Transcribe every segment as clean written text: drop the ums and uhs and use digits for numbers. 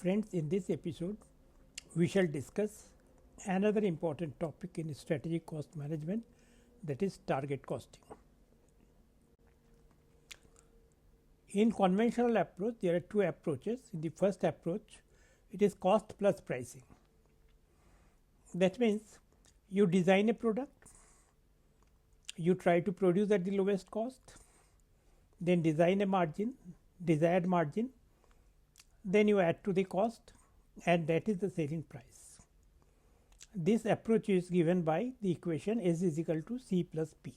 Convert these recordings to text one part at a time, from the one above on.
Friends, in this episode, we shall discuss another important topic in strategic cost management, that is target costing. In conventional approach, there are two approaches. In the first approach, it is cost plus pricing. That means you design a product, you try to produce at the lowest cost, then design a margin, desired margin, then you add to the cost, and that is the selling price. This approach is given by the equation S is equal to C plus P.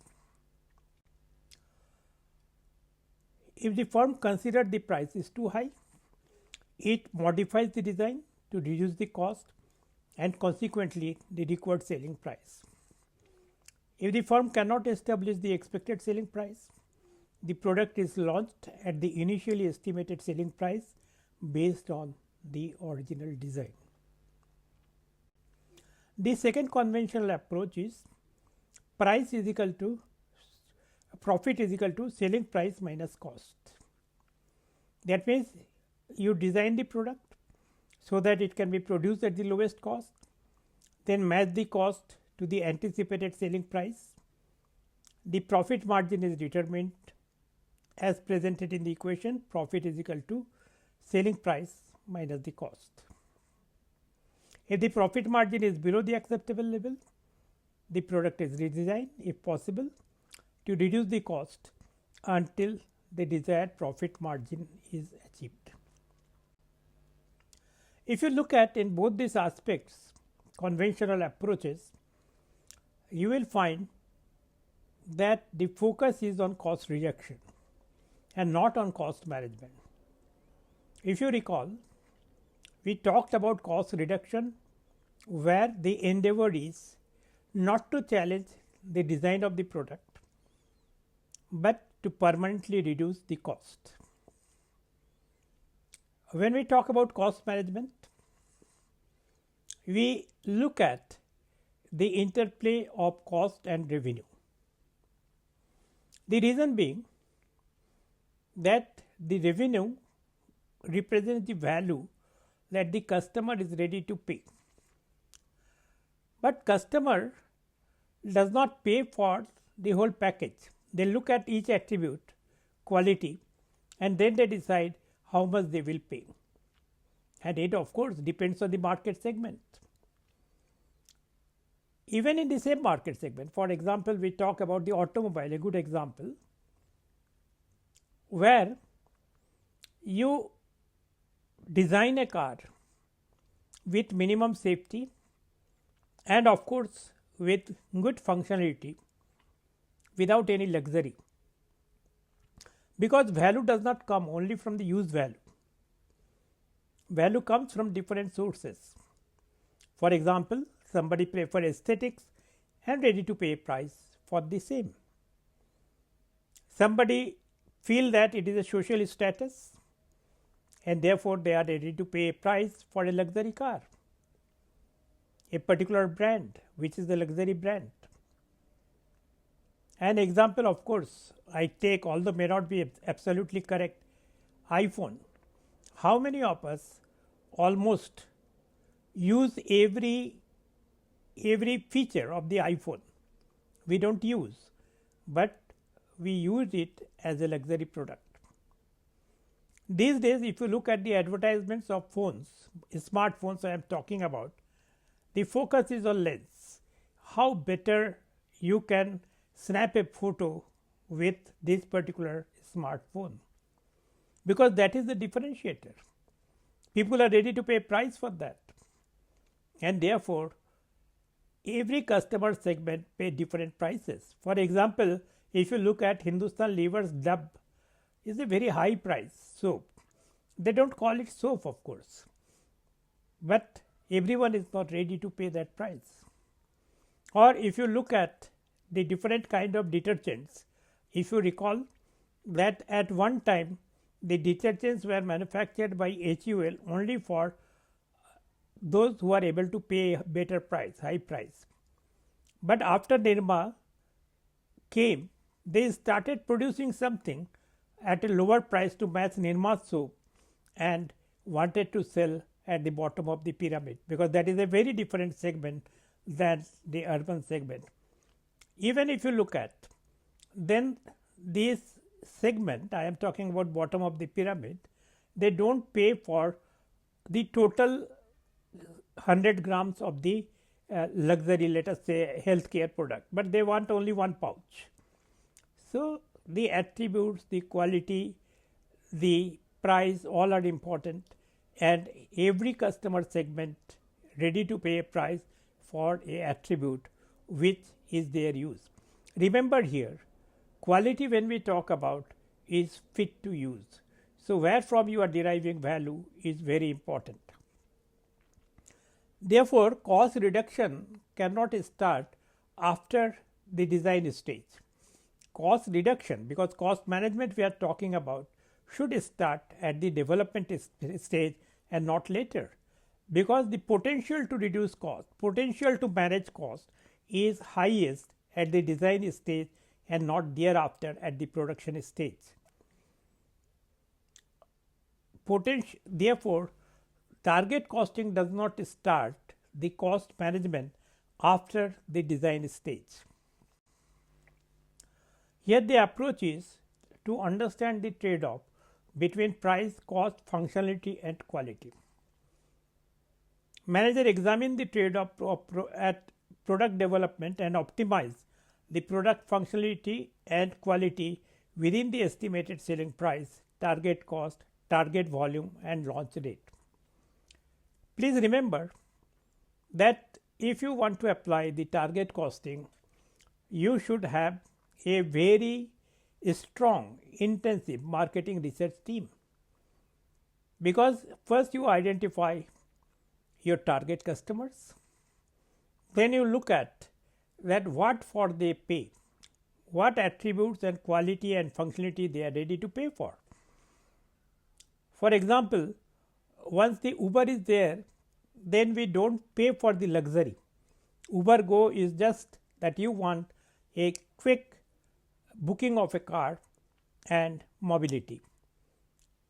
If the firm considers the price is too high, it modifies the design to reduce the cost and consequently the required selling price. If the firm cannot establish the expected selling price, the product is launched at the initially estimated selling price based on the original design. The second conventional approach is profit is equal to selling price minus cost. That means you design the product so that it can be produced at the lowest cost, then match the cost to the anticipated selling price. The profit margin is determined as presented in the equation. Profit is equal to selling price minus the cost. If the profit margin is below the acceptable level, the product is redesigned if possible to reduce the cost until the desired profit margin is achieved. If you look at in both these aspects, conventional approaches, you will find that the focus is on cost reduction and not on cost management. If you recall, we talked about cost reduction where the endeavor is not to challenge the design of the product, but to permanently reduce the cost. When we talk about cost management, we look at the interplay of cost and revenue. The reason being that the revenue represents the value that the customer is ready to pay. But customer does not pay for the whole package. They look at each attribute, quality, and then they decide how much they will pay. And it of course depends on the market segment. Even in the same market segment, for example, we talk about the automobile, a good example, where you design a car with minimum safety and of course with good functionality without any luxury, because value does not come only from the use value. Value comes from different sources. For example, somebody prefer aesthetics and ready to pay a price for the same. Somebody feel that it is a social status and therefore they are ready to pay a price for a luxury car, a particular brand which is the luxury brand. An example, of course, I take, although may not be absolutely correct, iPhone. How many of us almost use every feature of the iPhone? We don't use, but we use it as a luxury product. These days, if you look at the advertisements of phones, smartphones I am talking about, the focus is on lens. How better you can snap a photo with this particular smartphone, because that is the differentiator. People are ready to pay a price for that, and therefore every customer segment pay different prices. For example, if you look at Hindustan Lever's Dub, is a very high price soap. They don't call it soap, of course, but everyone is not ready to pay that price. Or if you look at the different kind of detergents, if you recall that at one time the detergents were manufactured by HUL only for those who are able to pay a better price, high price. But after Nirma came, they started producing something at a lower price to match Nirma's soap and wanted to sell at the bottom of the pyramid, because that is a very different segment than the urban segment. Even if you look at, then this segment, I am talking about bottom of the pyramid, they don't pay for the total 100 grams of the luxury, let us say healthcare product, but they want only one pouch. So, the attributes, the quality, the price, all are important, and every customer segment ready to pay a price for a attribute which is their use. Remember here, quality when we talk about is fit to use. So, where from you are deriving value is very important. Therefore, cost reduction cannot start after the design stage. Cost reduction, because cost management we are talking about, should start at the development stage and not later, because the potential to reduce cost, potential to manage cost is highest at the design stage and not thereafter at the production stage. Therefore, target costing does not start the cost management after the design stage. Here the approach is to understand the trade-off between price, cost, functionality and quality. Manager examine the trade-off at product development and optimize the product functionality and quality within the estimated selling price, target cost, target volume and launch date. Please remember that if you want to apply the target costing, you should have a very strong, intensive marketing research team, because first you identify your target customers, then you look at that what for they pay, what attributes and quality and functionality they are ready to pay for. For example, once the Uber is there, then we don't pay for the luxury. Uber Go is just that you want a quick booking of a car and mobility,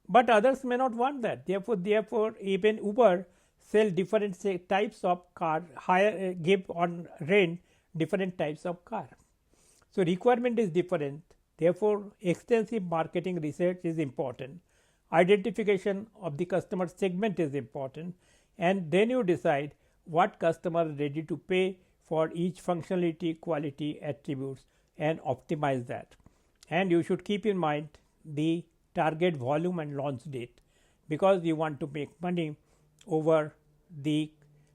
but others may not want that. Therefore, even Uber sell different types of car, give on rent different types of car. So, requirement is different. Therefore, extensive marketing research is important. Identification of the customer segment is important, and then you decide what customer is ready to pay for each functionality, quality, attributes and optimize that. And you should keep in mind the target volume and launch date, because you want to make money over the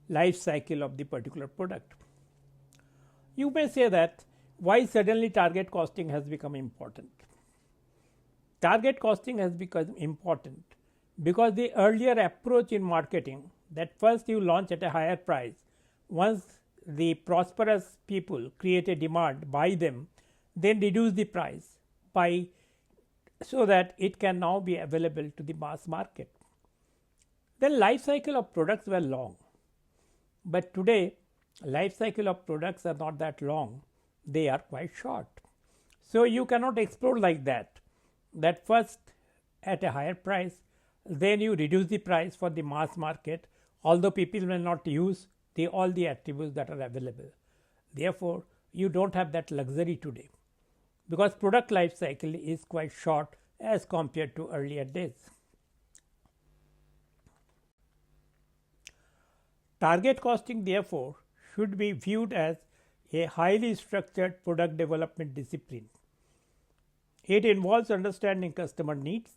life cycle of the particular product. You may say that why suddenly target costing has become important. Target costing has become important because the earlier approach in marketing, that first you launch at a higher price, once the prosperous people create a demand, buy them, then reduce the price by so that it can now be available to the mass market. The life cycle of products were long, but today life cycle of products are not that long, they are quite short. So, you cannot explore like that first at a higher price, then you reduce the price for the mass market, although people will not use all the attributes that are available. Therefore, you do not have that luxury today, because product life cycle is quite short as compared to earlier days. Target costing therefore should be viewed as a highly structured product development discipline. It involves understanding customer needs,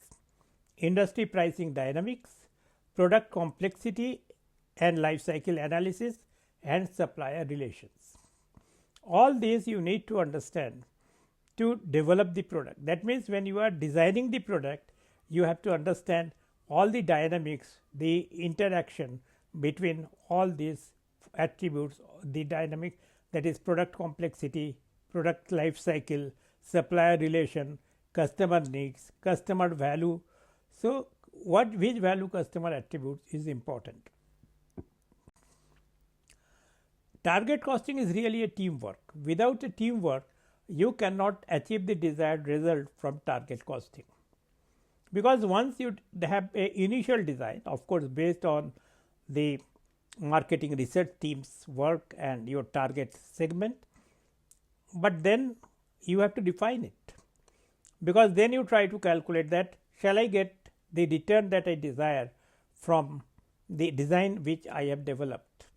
industry pricing dynamics, product complexity and life cycle analysis and supplier relations. All these you need to understand to develop the product. That means, when you are designing the product, you have to understand all the dynamics, the interaction between all these attributes, the dynamic, that is product complexity, product life cycle, supplier relation, customer needs, customer value. So, which value customer attributes is important. Target costing is really a teamwork. Without a teamwork, you cannot achieve the desired result from target costing, because once you have a initial design, of course based on the marketing research team's work and your target segment, but then you have to define it, because then you try to calculate that shall I get the return that I desire from the design which I have developed,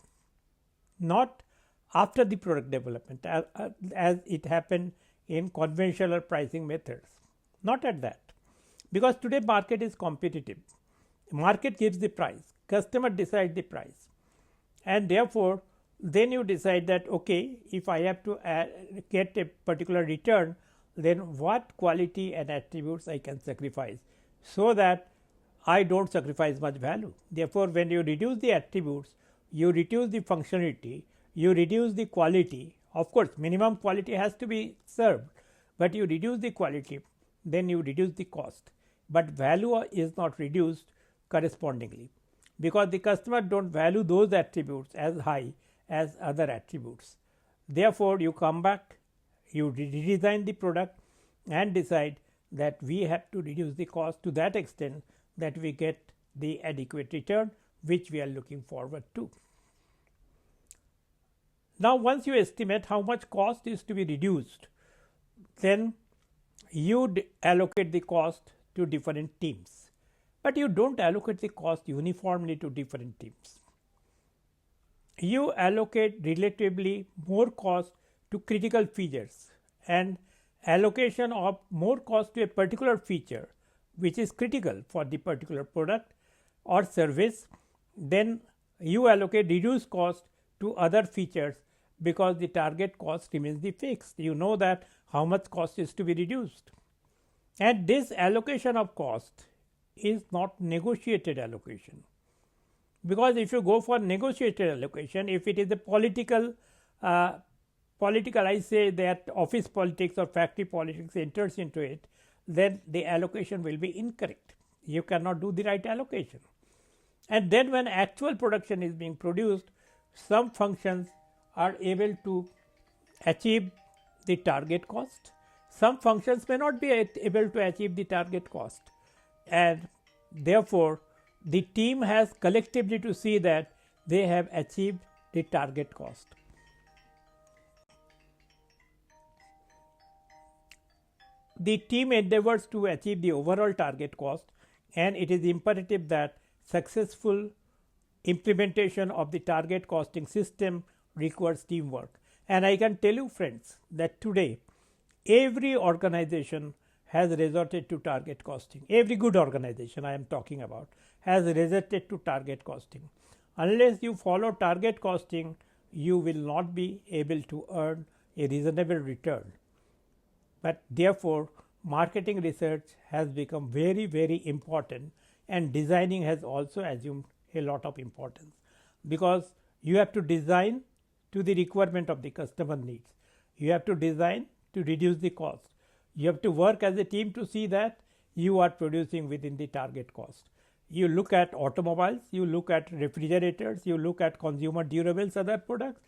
not after the product development as it happened in conventional pricing methods, not at that, because today market is competitive, market gives the price, customer decides the price, and therefore then you decide that okay, if I have to get a particular return, then what quality and attributes I can sacrifice so that I don't sacrifice much value. Therefore, when you reduce the attributes, you reduce the functionality, you reduce the quality. Of course, minimum quality has to be served, but you reduce the quality, then you reduce the cost, but value is not reduced correspondingly, because the customer don't value those attributes as high as other attributes. Therefore, you come back, you redesign the product and decide that we have to reduce the cost to that extent that we get the adequate return which we are looking forward to. Now, once you estimate how much cost is to be reduced, then you allocate the cost to different teams, but you don't allocate the cost uniformly to different teams. You allocate relatively more cost to critical features, and allocation of more cost to a particular feature which is critical for the particular product or service, then you allocate reduced cost to other features, because the target cost remains the fixed. You know that how much cost is to be reduced, and this allocation of cost is not negotiated allocation, because if you go for negotiated allocation, if it is a political I say that office politics or factory politics enters into it, then the allocation will be incorrect. You cannot do the right allocation. And then when actual production is being produced, some functions are able to achieve the target cost, some functions may not be able to achieve the target cost, and therefore the team has collectively to see that they have achieved the target cost. The team endeavors to achieve the overall target cost, and it is imperative that successful implementation of the target costing system requires teamwork. And I can tell you friends that today every organization has resorted to target costing. Every good organization I am talking about has resorted to target costing. Unless you follow target costing, you will not be able to earn a reasonable return. But therefore, marketing research has become very, very important, and designing has also assumed a lot of importance, because you have to design to the requirement of the customer needs. You have to design to reduce the cost. You have to work as a team to see that you are producing within the target cost. You look at automobiles, you look at refrigerators, you look at consumer durables, other products,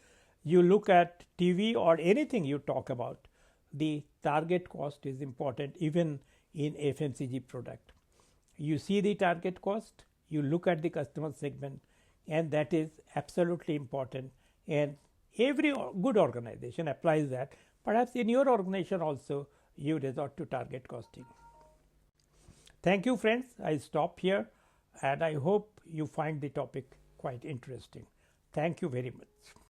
you look at TV or anything you talk about. The target cost is important even in FMCG product. You see the target cost, you look at the customer segment, and that is absolutely important, and every good organization applies that. Perhaps in your organization also you resort to target costing. Thank you friends, I stop here, and I hope you find the topic quite interesting. Thank you very much.